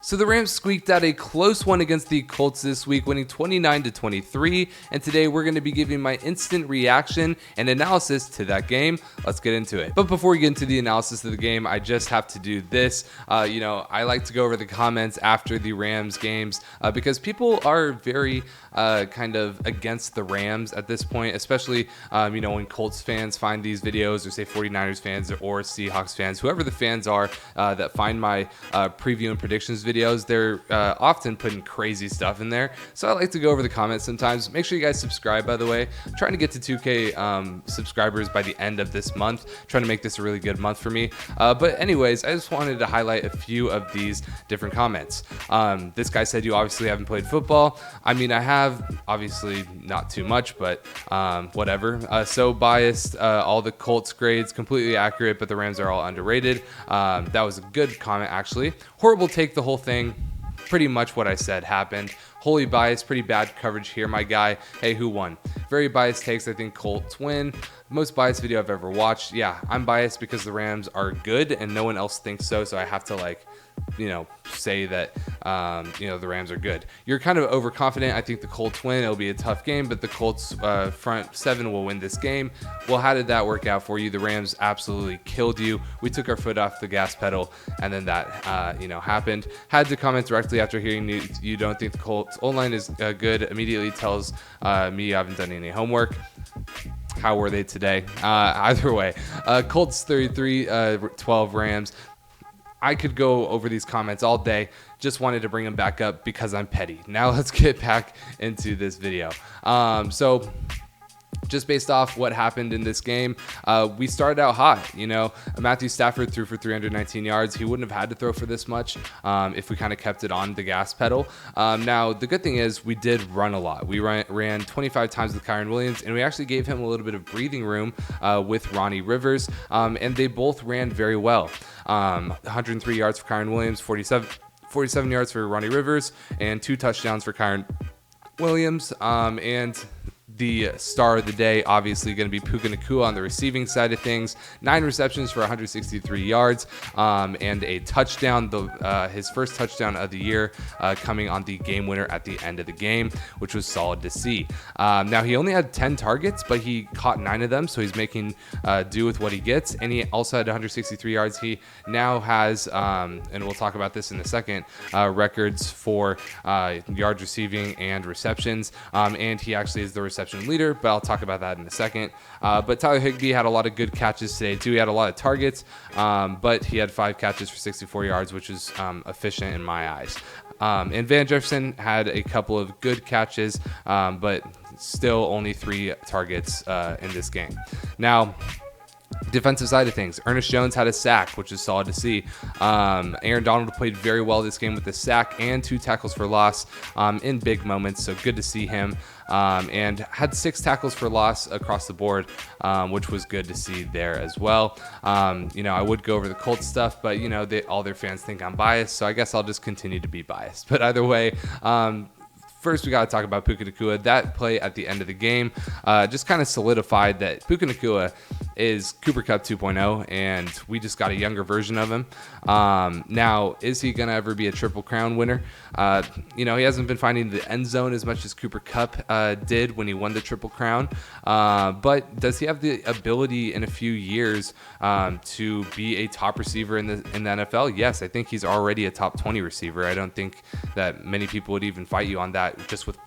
So the Rams squeaked out a close one against the Colts this week, winning 29-23, and today we're going to be giving my instant reaction and analysis to that game. Let's get into it. But before we get into the analysis of the game, I just have to do this. I like to go over the comments after the Rams games because people are very kind of against the Rams at this point, especially when Colts fans find these videos, or say 49ers fans or Seahawks fans, whoever the fans are that find my preview and predictions videos, they're often putting crazy stuff in there. So I like to go over the comments sometimes. Make sure you guys subscribe, by the way. I'm trying to get to 2K subscribers by the end of this month. Trying to make this a really good month for me. But anyways, I just wanted to highlight a few of these different comments. This guy said, you obviously haven't played football. I mean, I have, obviously not too much, but whatever. So biased, all the Colts grades completely accurate, but the Rams are all underrated. That was a good comment, actually. Horrible take, the whole thing. Pretty much what I said happened. Wholly biased, pretty bad coverage here, my guy. Hey, who won? Very biased takes. I think Colts win. Most biased video I've ever watched. Yeah, I'm biased because the Rams are good and no one else thinks so. So I have to say that the Rams are good. You're kind of overconfident. I think the Colts win. It'll be a tough game, but the Colts front seven will win this game. Well, how did that work out for you? The Rams absolutely killed you. We took our foot off the gas pedal, and then that happened. Had to comment directly after hearing you don't think the Colts O-line is good. Immediately tells me you haven't done any homework. How were they today? Either way, Colts 33-12 Rams. I could go over these comments all day. Just wanted to bring them back up because I'm petty. Now let's get back into this video. So just based off what happened in this game, we started out hot. Matthew Stafford threw for 319 yards. He wouldn't have had to throw for this much if we kind of kept it on the gas pedal. Now, the good thing is we did run a lot. We ran 25 times with Kyren Williams, and we actually gave him a little bit of breathing room with Ronnie Rivers, and they both ran very well. 103 yards for Kyren Williams, 47 yards for Ronnie Rivers, and 2 touchdowns for Kyren Williams. And the star of the day, obviously going to be Puka Nacua on the receiving side of things. 9 receptions for 163 yards and a touchdown. His first touchdown of the year coming on the game winner at the end of the game, which was solid to see. Now, he only had 10 targets, but he caught 9 of them, so he's making do with what he gets. And he also had 163 yards. He now has, and we'll talk about this in a second, records for yards receiving and receptions. And he actually is the reception leader, but I'll talk about that in a second. But Tyler Higbee had a lot of good catches today too. He had a lot of targets, but he had 5 catches for 64 yards, which is efficient in my eyes. And Van Jefferson had a couple of good catches, but still only 3 targets in this game. Now, defensive side of things, Ernest Jones had a sack, which is solid to see. Aaron Donald played very well this game with a sack and 2 tackles for loss in big moments, so good to see him. And had 6 tackles for loss across the board, which was good to see there as well. I would go over the Colts stuff, but all their fans think I'm biased, so I guess I'll just continue to be biased. But either way, first, we got to talk about Puka Nacua. That play at the end of the game just kind of solidified that Puka Nacua is Cooper Kupp 2.0, and we just got a younger version of him. Now, is he going to ever be a Triple Crown winner? He hasn't been finding the end zone as much as Cooper Kupp did when he won the Triple Crown. But does he have the ability in a few years to be a top receiver in the NFL? Yes, I think he's already a top 20 receiver. I don't think that many people would even fight you on that just with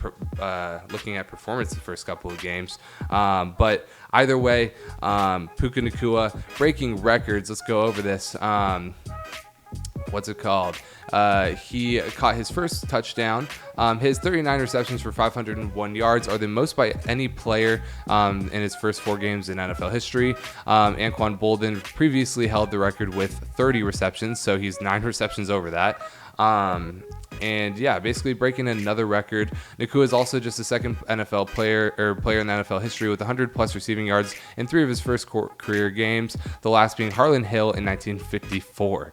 looking at performance the first couple of games. But either way, Puka Nacua breaking records. Let's go over this. What's it called? He caught his first touchdown. His 39 receptions for 501 yards are the most by any player in his first 4 games in NFL history. Anquan Bolden previously held the record with 30 receptions, so he's 9 receptions over that. And yeah, basically breaking another record. Nacua is also just the second NFL player in the NFL history with 100+ receiving yards in 3 of his first career games, the last being Harlan Hill in 1954.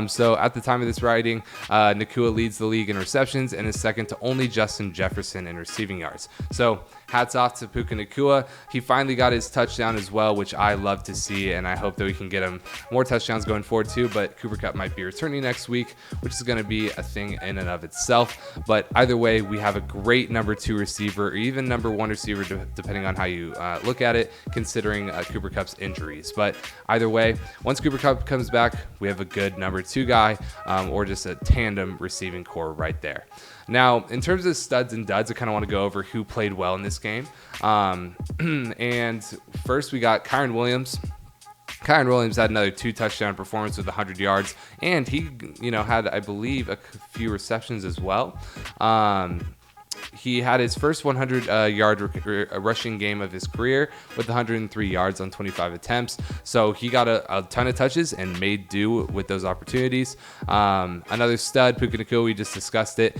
So at the time of this writing, Nacua leads the league in receptions and is second to only Justin Jefferson in receiving yards. So hats off to Puka Nacua. He finally got his touchdown as well, which I love to see, and I hope that we can get him more touchdowns going forward too. But Cooper Kupp might be returning next week, which is going to be a thing in and of itself. But either way, we have a great number 2 receiver, or even number 1 receiver, depending on how you look at it, considering Cooper Kupp's injuries. But either way, once Cooper Kupp comes back, we have a good number 2 guy, or just a tandem receiving core right there. Now, in terms of studs and duds, I kind of want to go over who played well in this game. And first, we got Kyren Williams. Kyren Williams had another 2 touchdown performance with 100 yards, and he, had, I believe, a few receptions as well. He had his first 100-yard rushing game of his career with 103 yards on 25 attempts. So he got a ton of touches and made do with those opportunities. Another stud, Puka Nacua, we just discussed it.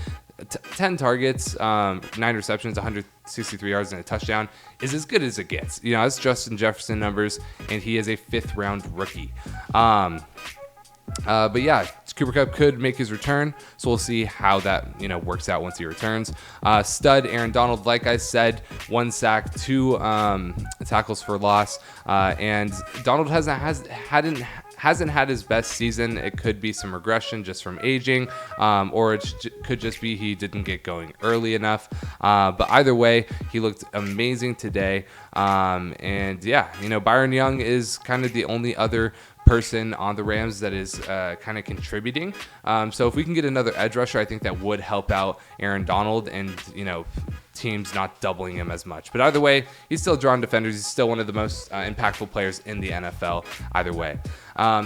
10 targets, 9 receptions, 163 yards, and a touchdown is as good as it gets. That's Justin Jefferson numbers, and he is a 5th-round rookie. But yeah, Cooper Kupp could make his return, so we'll see how that works out once he returns. Stud Aaron Donald, like I said, 1 sack, 2 tackles for loss, and Donald hasn't had his best season. It could be some regression just from aging, or it could just be he didn't get going early enough. But either way, he looked amazing today. And yeah, Byron Young is kind of the only other person on the Rams that is kind of contributing. So if we can get another edge rusher, I think that would help out Aaron Donald and, teams not doubling him as much. But either way, he's still drawing defenders. He's still one of the most impactful players in the NFL either way.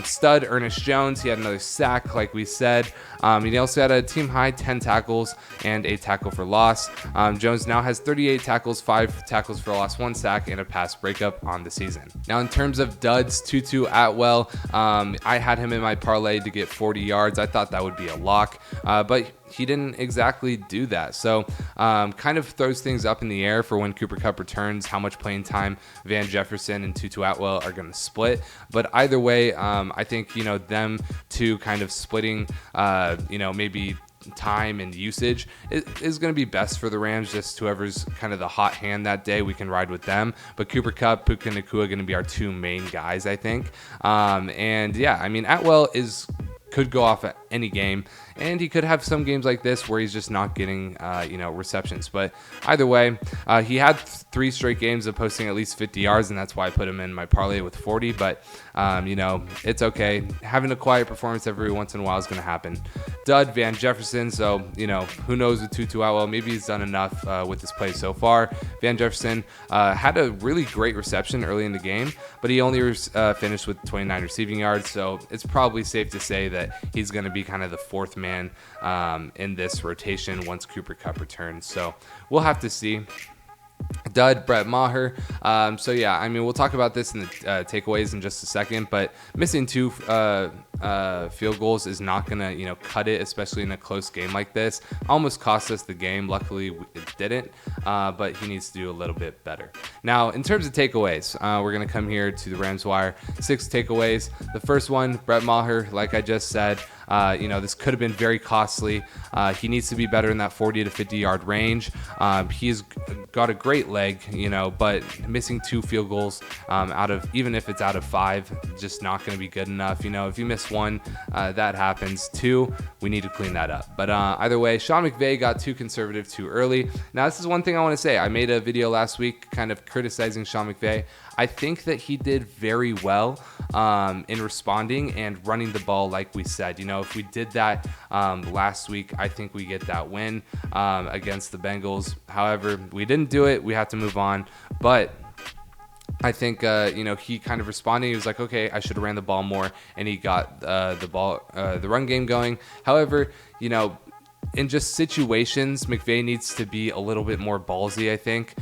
Stud Ernest Jones, he had another sack, like we said. He also had a team high 10 tackles and a tackle for loss. Jones now has 38 tackles, 5 tackles for loss, 1 sack, and a pass breakup on the season. Now, in terms of duds, Tutu Atwell, I had him in my parlay to get 40 yards. I thought that would be a lock, but he didn't exactly do that. So kind of throws things up in the air for when Cooper Kupp returns, how much playing time Van Jefferson and Tutu Atwell are going to split. But either way, I think, them two kind of splitting, maybe time and usage is going to be best for the Rams. Just whoever's kind of the hot hand that day, we can ride with them. But Cooper Kupp, Puka Nacua are going to be our 2 main guys, I think. And yeah, I mean, Atwell could go off at any game, and he could have some games like this where he's just not getting receptions. But either way, he had 3 straight games of posting at least 50 yards, and that's why I put him in my parlay with 40. But it's okay. Having a quiet performance every once in a while is going to happen. Dud Van Jefferson, so who knows with Tutu Atwell, maybe he's done enough with his play so far. Van Jefferson had a really great reception early in the game, but he only finished with 29 receiving yards, so it's probably safe to say that he's going to be kind of the 4th man in this rotation once Cooper Kupp returns. So we'll have to see. Dud Brett Maher. So yeah, I mean, we'll talk about this in the takeaways in just a second, but missing 2 field goals is not gonna cut it, especially in a close game like this. Almost cost us the game. Luckily it didn't, but he needs to do a little bit better. Now, in terms of takeaways, we're gonna come here to the Rams Wire. 6 takeaways. The first one, Brett Maher, like I just said, this could have been very costly. He needs to be better in that 40 to 50 yard range. He's got a great leg, but missing 2 field goals even if it's out of 5, just not going to be good enough. If you miss 1, that happens. 2, we need to clean that up. But either way, Sean McVay got too conservative too early. Now, this is one thing I want to say. I made a video last week kind of criticizing Sean McVay. I think that he did very well in responding and running the ball like we said. If we did that last week, I think we get that win against the Bengals. However, we didn't do it. We have to move on. But I think, he kind of responded. He was like, okay, I should have ran the ball more. And he got the run game going. However, in just situations, McVay needs to be a little bit more ballsy, I think.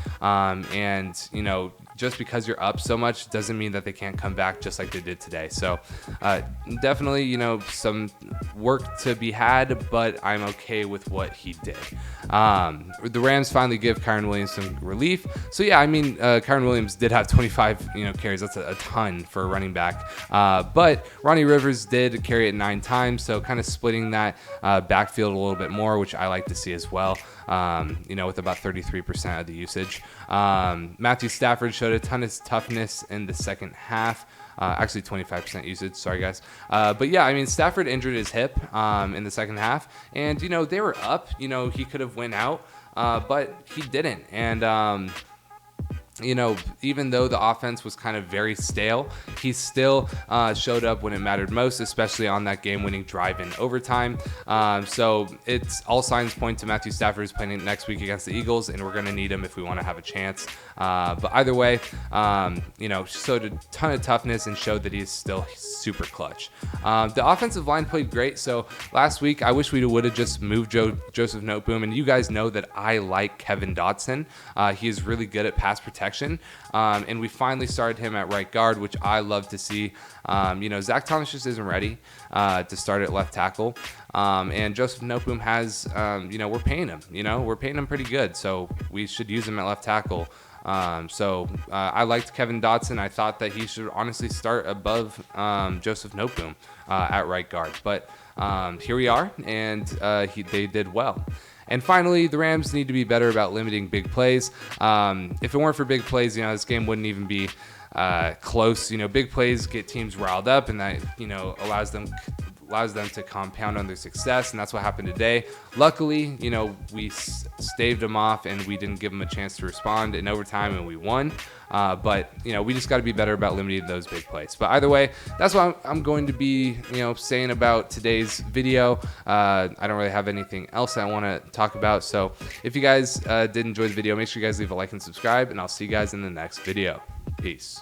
just because you're up so much doesn't mean that they can't come back just like they did today. So definitely, you know, some work to be had, but I'm okay with what he did. The Rams finally give Kyren Williams some relief. So yeah, I mean, Kyren Williams did have 25, you know, carries. That's a ton for a running back. But Ronnie Rivers did carry it 9 times, so kind of splitting that backfield a little bit more, which I like to see as well. You know, with about 33% of the usage. Matthew Stafford showed a ton of toughness in the second half. Actually 25% usage, sorry guys. But yeah, I mean, Stafford injured his hip in the second half, and you know, they were up, you know, he could have went out, but he didn't. And you know, even though the offense was kind of very stale, he still showed up when it mattered most, especially on that game-winning drive in overtime. So it's all signs point to Matthew Stafford is playing next week against the Eagles, and we're going to need him if we want to have a chance. But either way, you know, showed a ton of toughness and showed that he's still super clutch. The offensive line played great. So last week, I wish we would have just moved Joseph Noteboom, and you guys know that I like Kevin Dotson. He is really good at pass protection. And we finally started him at right guard, which I love to see. You know, Zach Thomas just isn't ready to start at left tackle. And Joseph Noteboom has, you know, we're paying him. You know, we're paying him pretty good, so we should use him at left tackle. I liked Kevin Dotson. I thought that he should honestly start above Joseph Noteboom at right guard. But here we are, and they did well. And finally, the Rams need to be better about limiting big plays. If it weren't for big plays, you know, this game wouldn't even be close. You know, big plays get teams riled up, and that, you know, allows them to compound on their success, and that's what happened today. Luckily, you know, we staved them off, and we didn't give them a chance to respond in overtime, and we won. But, you know, we just got to be better about limiting those big plays. But either way, that's what I'm going to be, you know, saying about today's video. I don't really have anything else I want to talk about. So if you guys did enjoy the video, make sure you guys leave a like and subscribe, and I'll see you guys in the next video. Peace.